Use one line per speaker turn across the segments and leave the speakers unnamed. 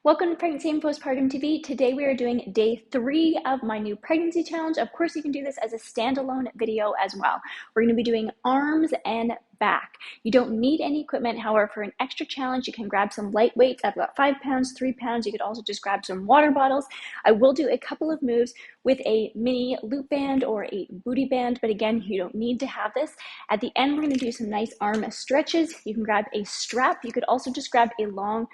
Welcome to Pregnancy and Postpartum TV. Today we are doing day 3 of my new pregnancy challenge. Of course, you can do this as a standalone video as well. We're going to be doing arms and back. You don't need any equipment. However, for an extra challenge, you can grab some light weights. I've got 5 pounds, 3 pounds. You could also just grab some water bottles. I will do a couple of moves with a mini loop band or a booty band, but again, you don't need to have this. At the end, we're going to do some nice arm stretches. You can grab a strap. You could also just grab a long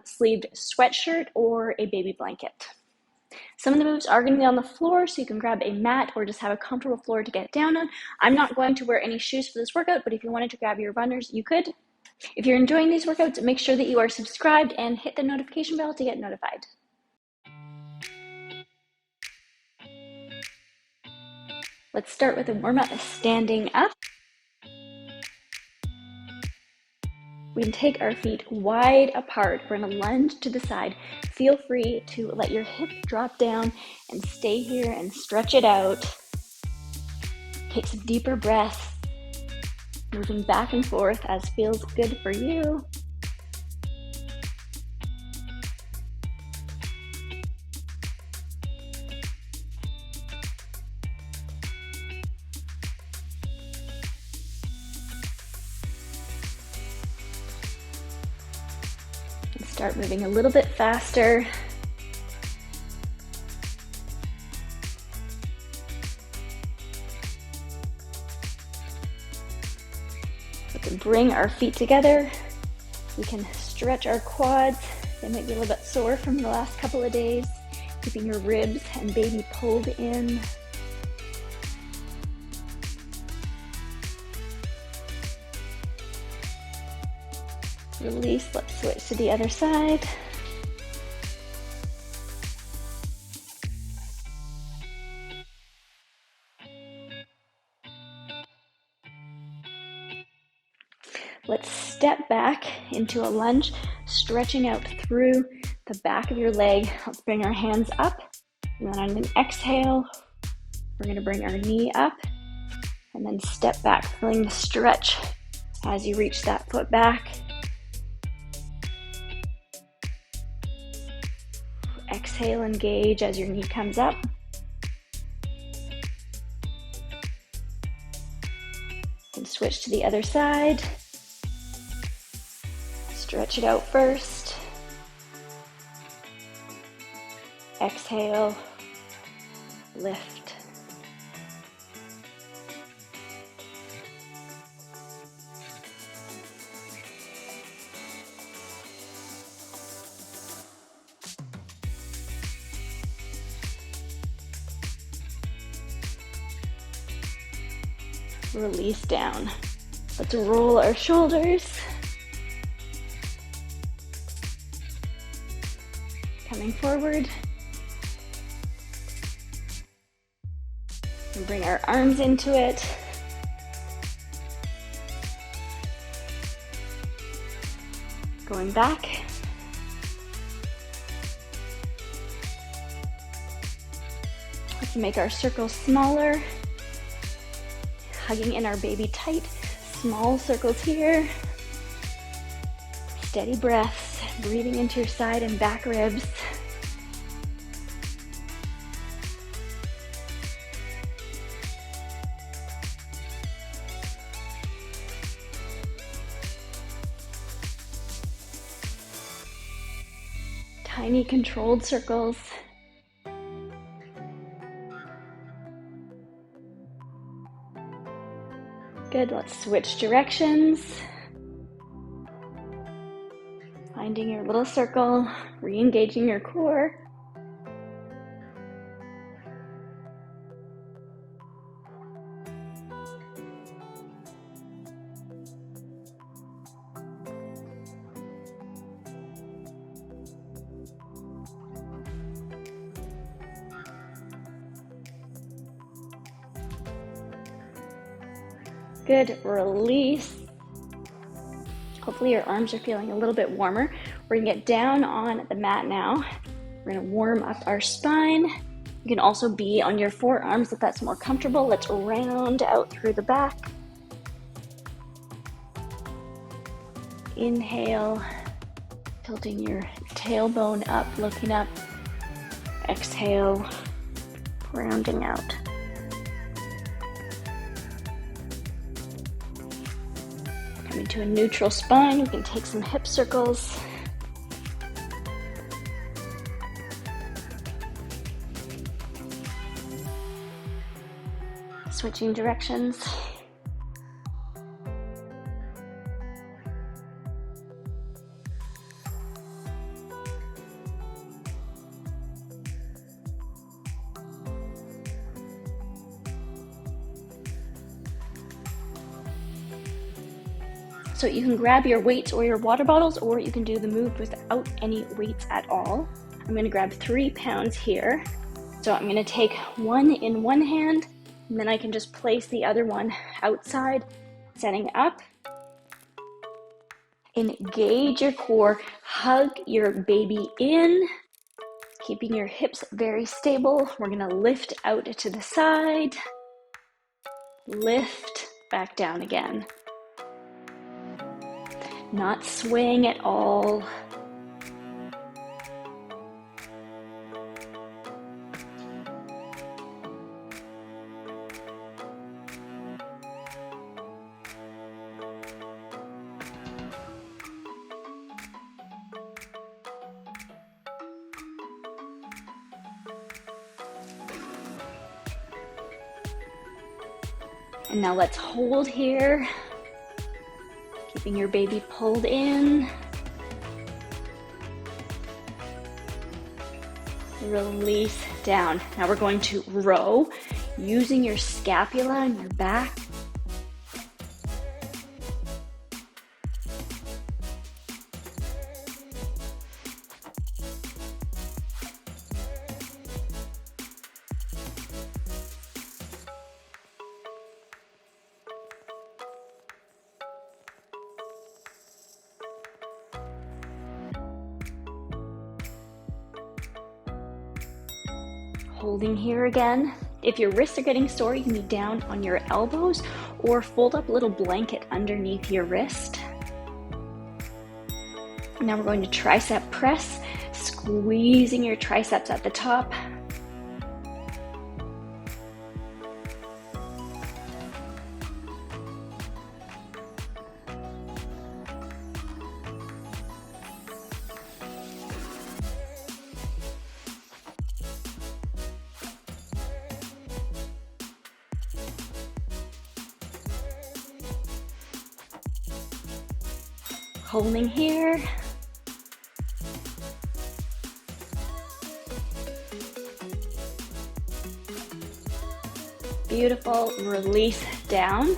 sleeved sweatshirt or a baby blanket. Some of the moves are going to be on the floor, so you can grab a mat or just have a comfortable floor to get down on. I'm not going to wear any shoes for this workout, but if you wanted to grab your runners, you could. If you're enjoying these workouts, make sure that you are subscribed and hit the notification bell to get notified. Let's start with a warm-up standing up. We can take our feet wide apart. We're going to lunge to the side. Feel free to let your hip drop down and stay here and stretch it out. Take some deeper breaths, moving back and forth as feels good for you. Start moving a little bit faster. We can bring our feet together. We can stretch our quads. They might be a little bit sore from the last couple of days. Keeping your ribs and baby pulled in. Release, let's switch to the other side. Let's step back into a lunge, stretching out through the back of your leg. Let's bring our hands up, and then on an exhale, we're going to bring our knee up, and then step back, feeling the stretch as you reach that foot back. Exhale, engage as your knee comes up. And switch to the other side. Stretch it out first. Exhale, lift. Release down. Let's roll our shoulders. Coming forward. And bring our arms into it. Going back. Let's make our circles smaller. Hugging in our baby tight, small circles here. Steady breaths, breathing into your side and back ribs. Tiny controlled circles. Good, let's switch directions. Finding your little circle, re-engaging your core. Good, release. Hopefully your arms are feeling a little bit warmer. We're gonna get down on the mat now. We're gonna warm up our spine. You can also be on your forearms if that's more comfortable. Let's round out through the back. Inhale to Tilting your tailbone up, looking up. Exhale, rounding out. Coming to a neutral spine, we can take some hip circles. Switching directions. So you can grab your weights or your water bottles, or you can do the move without any weights at all. I'm gonna grab 3 pounds here. So I'm gonna take one in one hand, and then I can just place the other one outside, setting up. Engage your core, hug your baby in, keeping your hips very stable. We're gonna lift out to the side, lift back down again. Not swaying at all. And now let's hold here. Keeping your baby pulled in. Release down. Now we're going to row using your scapula and your back. Holding here again. If your wrists are getting sore, you can be down on your elbows or fold up a little blanket underneath your wrist. Now we're going to tricep press, squeezing your triceps at the top. Holding here. Beautiful, release down.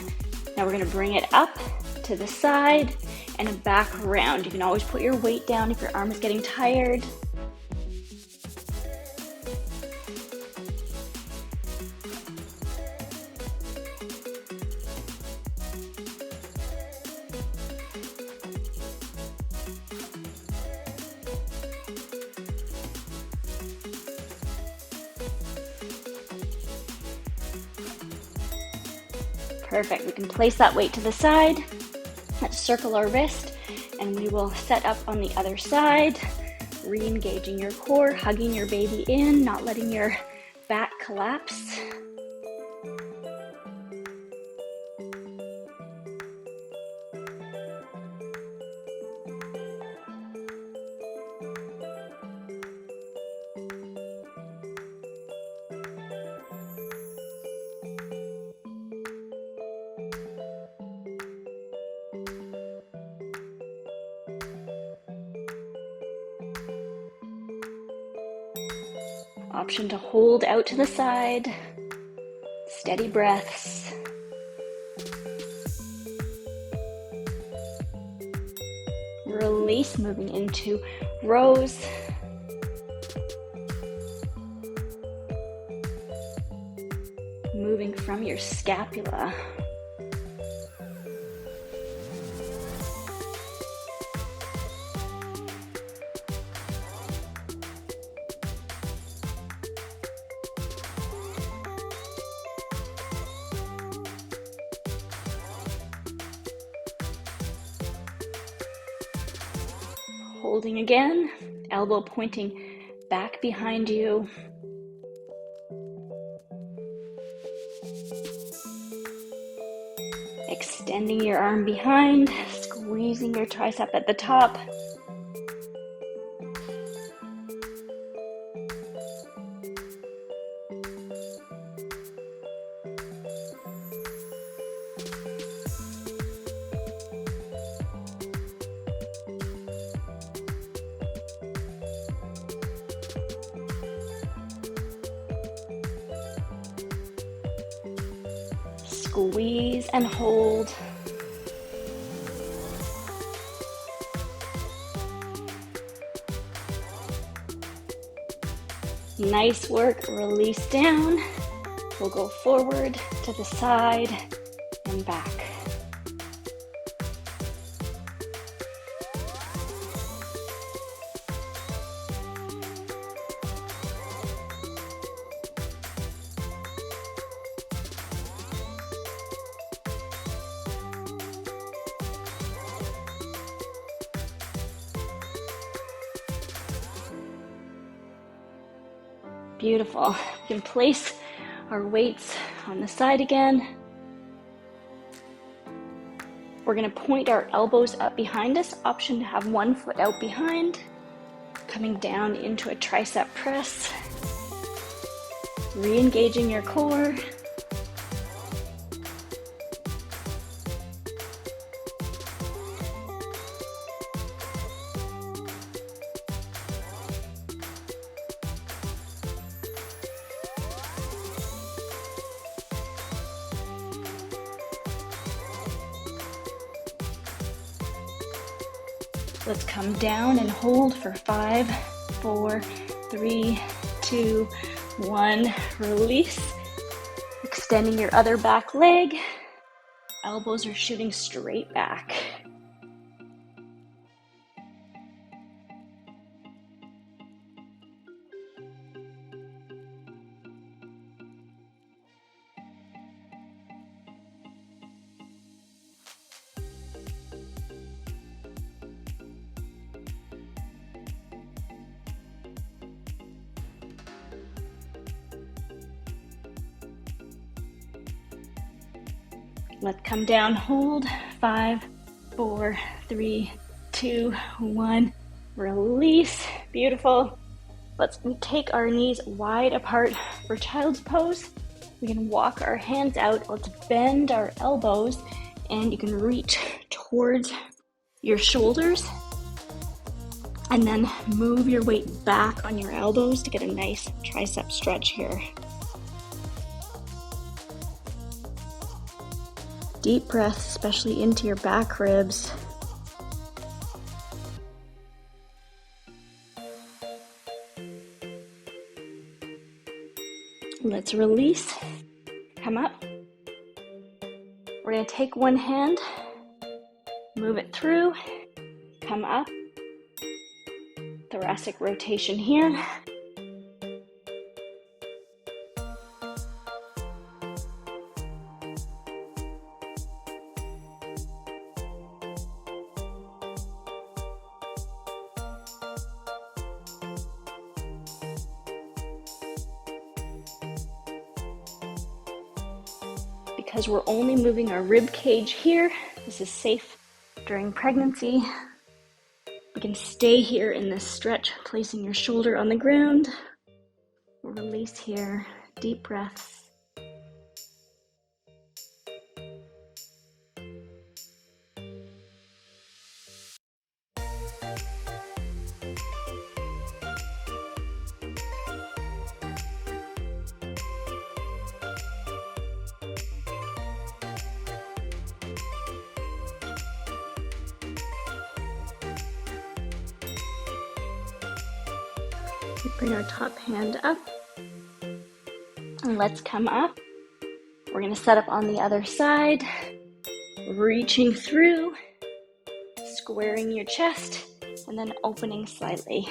Now we're gonna bring it up to the side and back around. You can always put your weight down if your arm is getting tired. Perfect, we can place that weight to the side. Let's circle our wrist and we will set up on the other side, re-engaging your core, hugging your baby in, not letting your back collapse. Option to hold out to the side, steady breaths. Release, moving into rows. Moving from your scapula. Holding again, elbow pointing back behind you. Extending your arm behind, squeezing your tricep at the top. Squeeze and hold. Nice work. Release down. We'll go forward to the side and back. Beautiful. We can place our weights on the side again. We're going to point our elbows up behind us. Option to have one foot out behind. Coming down into a tricep press. Re-engaging your core. Let's come down and hold for 5, 4, 3, 2, 1. Release. Extending your other back leg. Elbows are shooting straight back. Let's come down, hold, 5, 4, 3, 2, 1, release, beautiful. Let's take our knees wide apart for child's pose. We can walk our hands out, let's bend our elbows, and you can reach towards your shoulders, and then move your weight back on your elbows to get a nice tricep stretch here. Deep breath, especially into your back ribs. Let's release. Come up. We're going to take one hand, move it through, come up. Thoracic rotation here. Because we're only moving our rib cage here, this is safe during pregnancy. We can stay here in this stretch, placing your shoulder on the ground. Release here, deep breaths. Bring our top hand up, and let's come up. We're going to set up on the other side, reaching through, squaring your chest, and then opening slightly.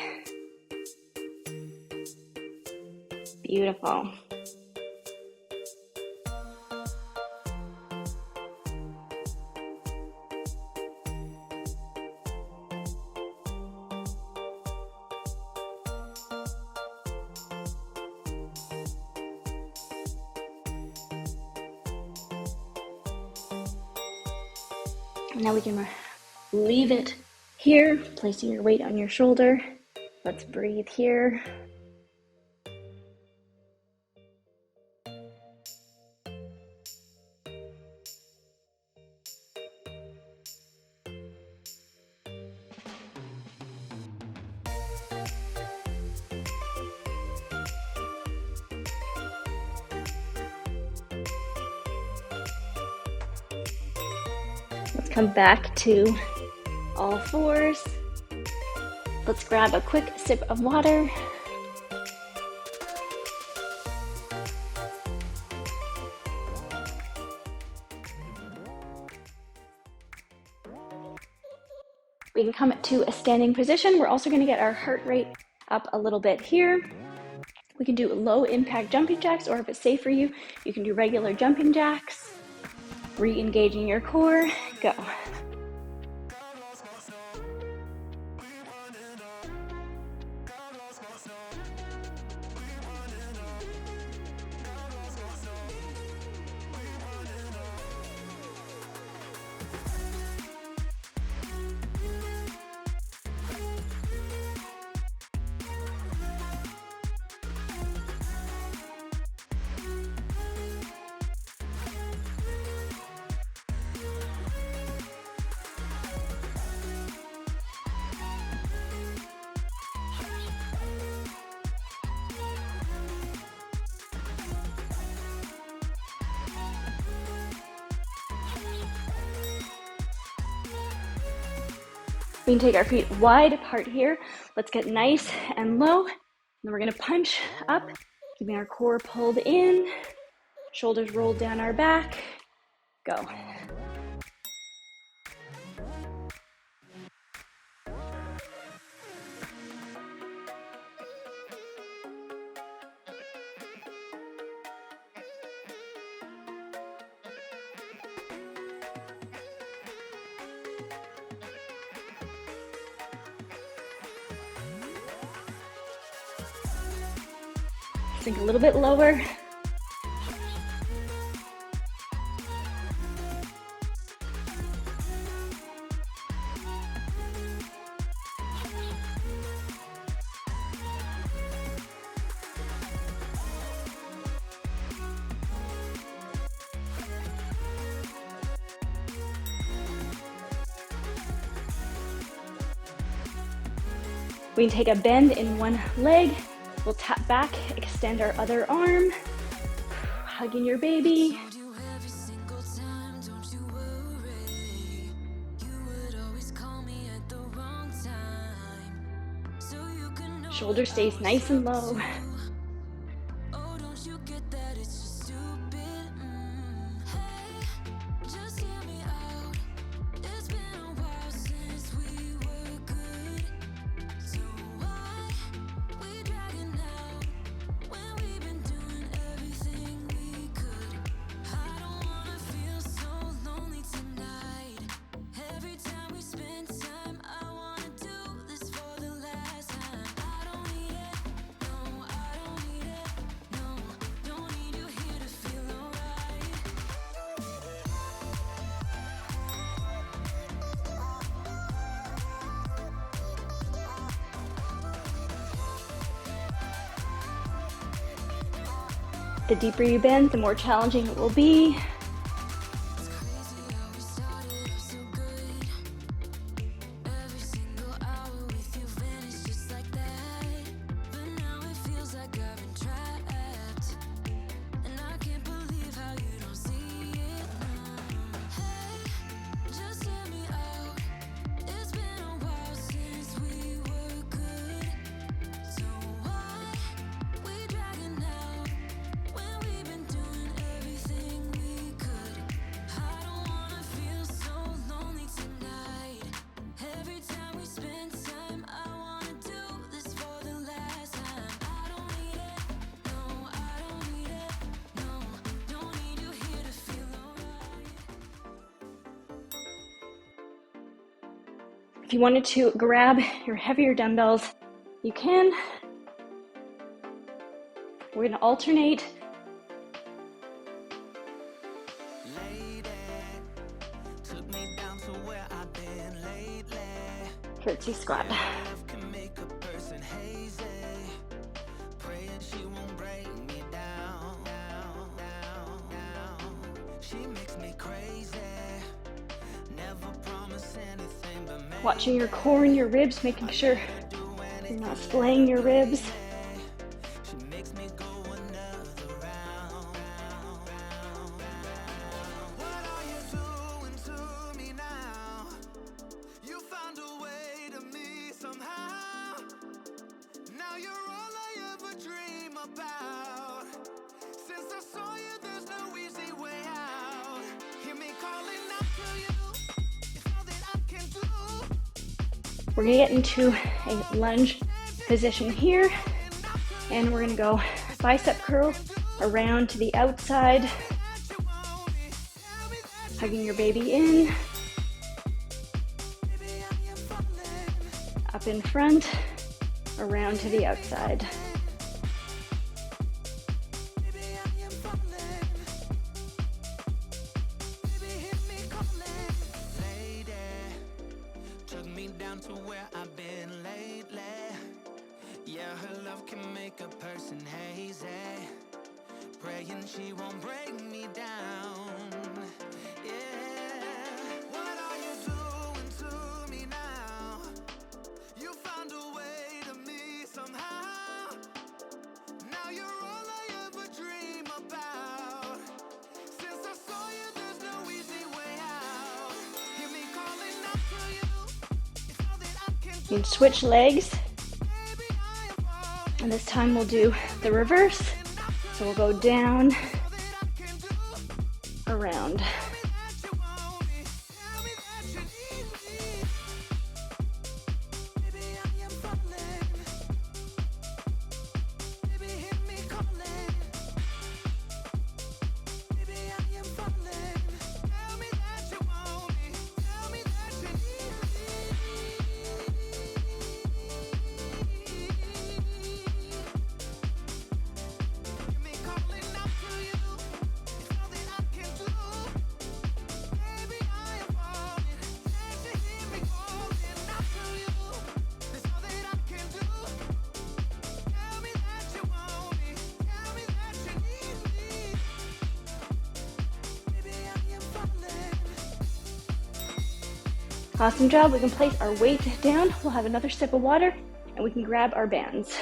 Beautiful. Now we can leave it here, placing your weight on your shoulder. Let's breathe here. Let's come back to all fours. Let's grab a quick sip of water. We can come to a standing position. We're also going to get our heart rate up a little bit here. We can do low impact jumping jacks, or if it's safe for you, you can do regular jumping jacks. Re-engaging your core, go. We can take our feet wide apart here. Let's get nice and low. Then we're gonna punch up, keeping our core pulled in, shoulders rolled down our back, go. Sink a little bit lower. We can take a bend in one leg. We'll tap back, extend our other arm, hugging your baby. Shoulder stays nice and low. The deeper you bend, the more challenging it will be. If you wanted to grab your heavier dumbbells, you can. We're gonna alternate.
Lady, took me down to
curtsy squat. Watching your core and your ribs, making sure you're not splaying your ribs. We're gonna get into a lunge position here, and we're gonna go bicep curl around to the outside, hugging your baby in, up in front, around to the outside. You can switch legs, and this time we'll do the reverse. So we'll go down, around. Awesome job. We can place our weight down. We'll have another sip of water, and we can grab our bands.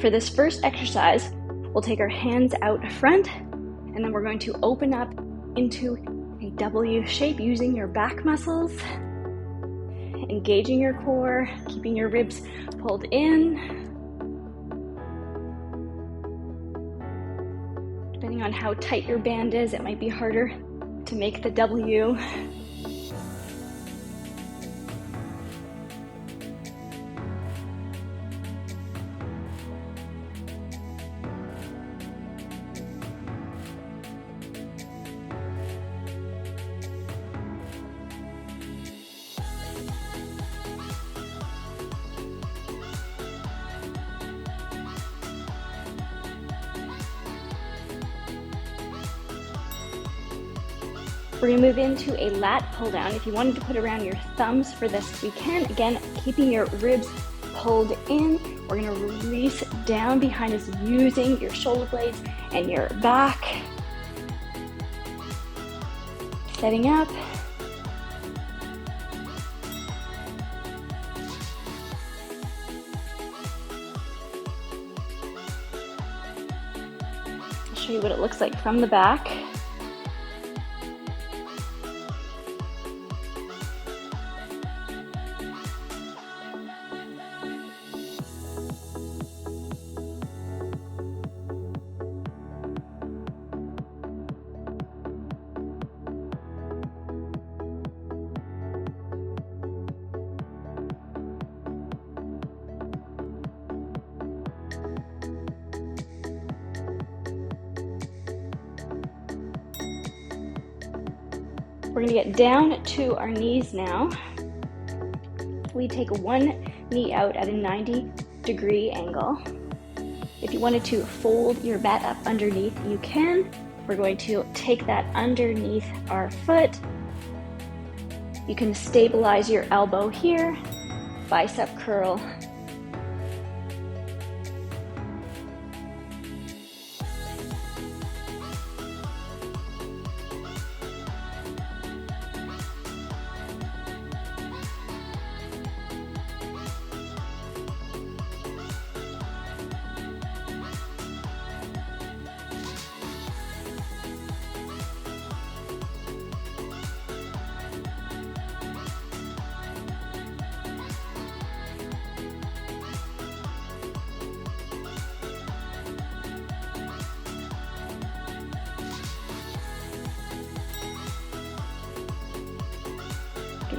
For this first exercise, we'll take our hands out front, and then we're going to open up into a W shape using your back muscles, engaging your core, keeping your ribs pulled in. Depending on how tight your band is, it might be harder to make the W. We're gonna move into a lat pull down. If you wanted to put around your thumbs for this, we can. Again, keeping your ribs pulled in. We're gonna release down behind us using your shoulder blades and your back. Setting up. I'll show you what it looks like from the back. We're gonna get down to our knees now. We take one knee out at a 90-degree angle. If you wanted to fold your bat up underneath, you can. We're going to take that underneath our foot. You can stabilize your elbow here, bicep curl.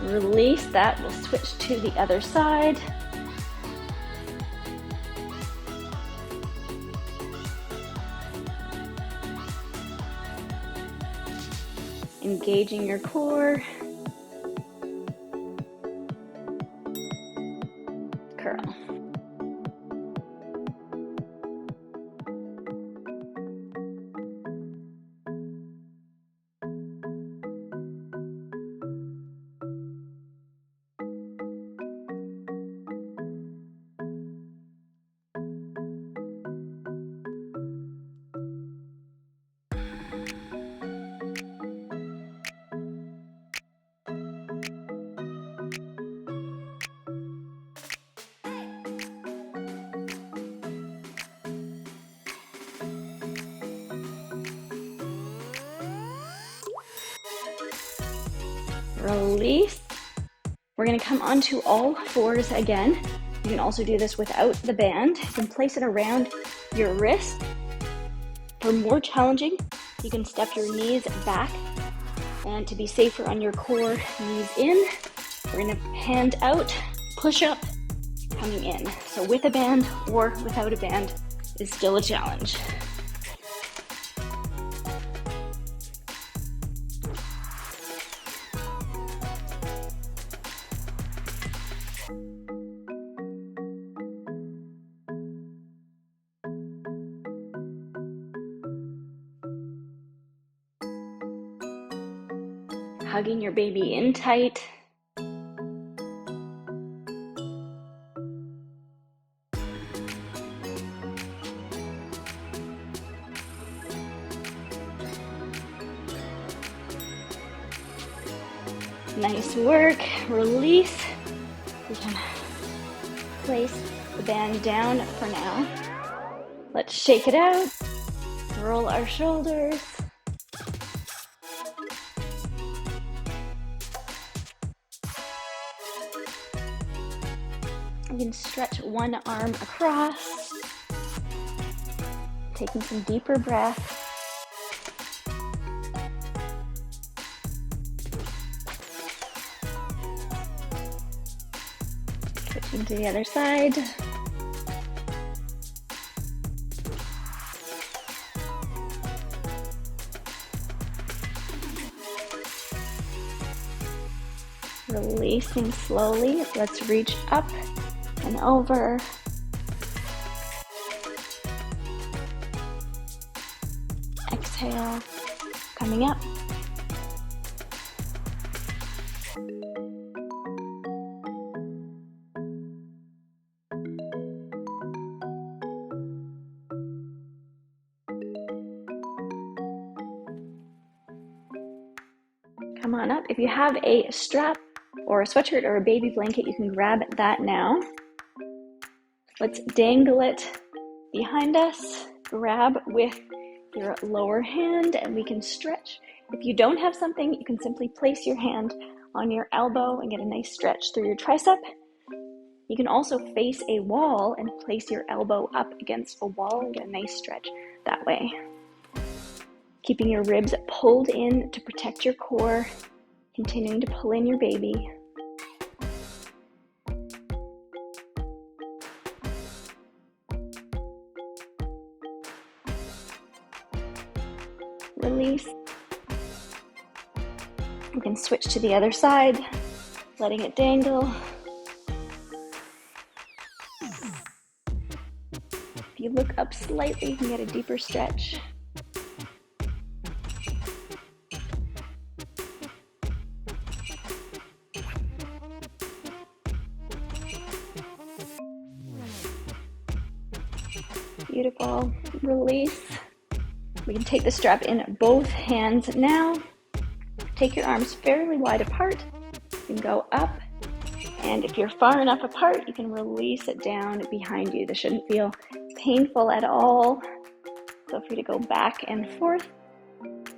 Release that, we'll switch to the other side. Engaging your core. Curl. Release. We're going to come onto all fours again. You can also do this without the band. You can place it around your wrist. For more challenging, you can step your knees back, and to be safer on your core, knees in. We're going to hand out, push up, coming in. So with a band or without a band is still a challenge. Hugging your baby in tight. Nice work. Release. We can place the band down for now. Let's shake it out. Roll our shoulders. You can stretch one arm across, taking some deeper breaths. Switching to the other side. Releasing slowly. Let's reach up and over. Exhale, coming up. Come on up. If you have a strap or a sweatshirt or a baby blanket, you can grab that now. Let's dangle it behind us. Grab with your lower hand and we can stretch. If you don't have something, you can simply place your hand on your elbow and get a nice stretch through your tricep. You can also face a wall and place your elbow up against a wall and get a nice stretch that way. Keeping your ribs pulled in to protect your core, continuing to pull in your baby. Release. We can switch to the other side, letting it dangle. If you look up slightly, you can get a deeper stretch. Beautiful. Release. We can take the strap in both hands now. Take your arms fairly wide apart. You can go up, and if you're far enough apart, you can release it down behind you. This shouldn't feel painful at all. Feel free to go back and forth.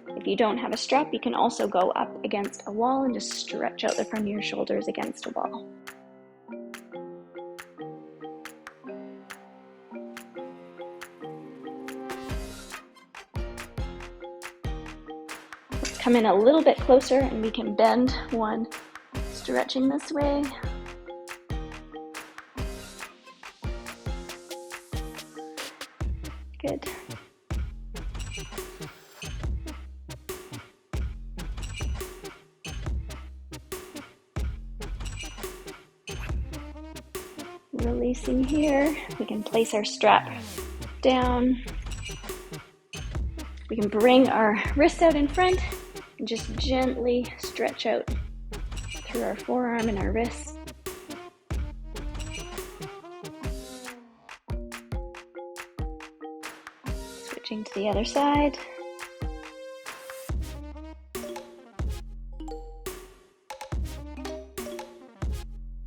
If you don't have a strap, you can also go up against a wall and just stretch out the front of your shoulders against a wall. Come in a little bit closer and we can bend one, stretching this way. Good. Releasing here, we can place our strap down. We can bring our wrist out in front and just gently stretch out through our forearm and our wrist. Switching to the other side.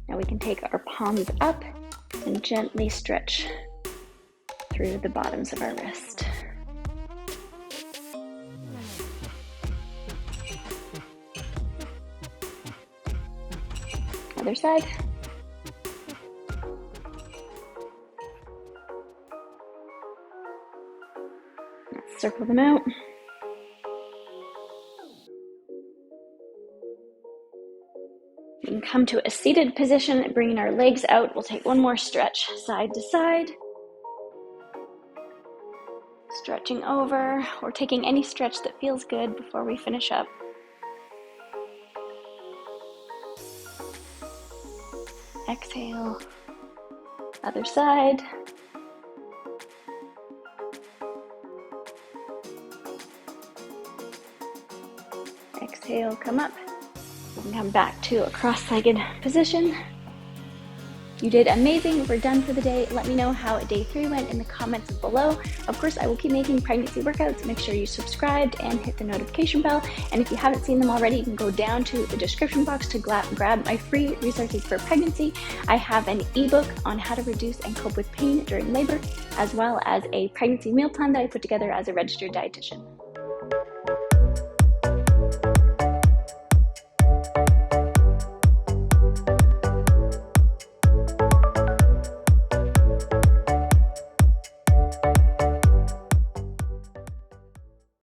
Now we can take our palms up and gently stretch through the bottoms of our wrist. Other side. Let's circle them out. We can come to a seated position, bringing our legs out. We'll take one more stretch side to side. Stretching over, or taking any stretch that feels good before we finish up. Exhale, other side. Exhale, come up. We can come back to a cross-legged position. You did amazing. We're done for the day. Let me know how day 3 went in the comments below. Of course, I will keep making pregnancy workouts. Make sure you subscribed and hit the notification bell. And if you haven't seen them already, you can go down to the description box to grab my free resources for pregnancy. I have an ebook on how to reduce and cope with pain during labor, as well as a pregnancy meal plan that I put together as a registered dietitian.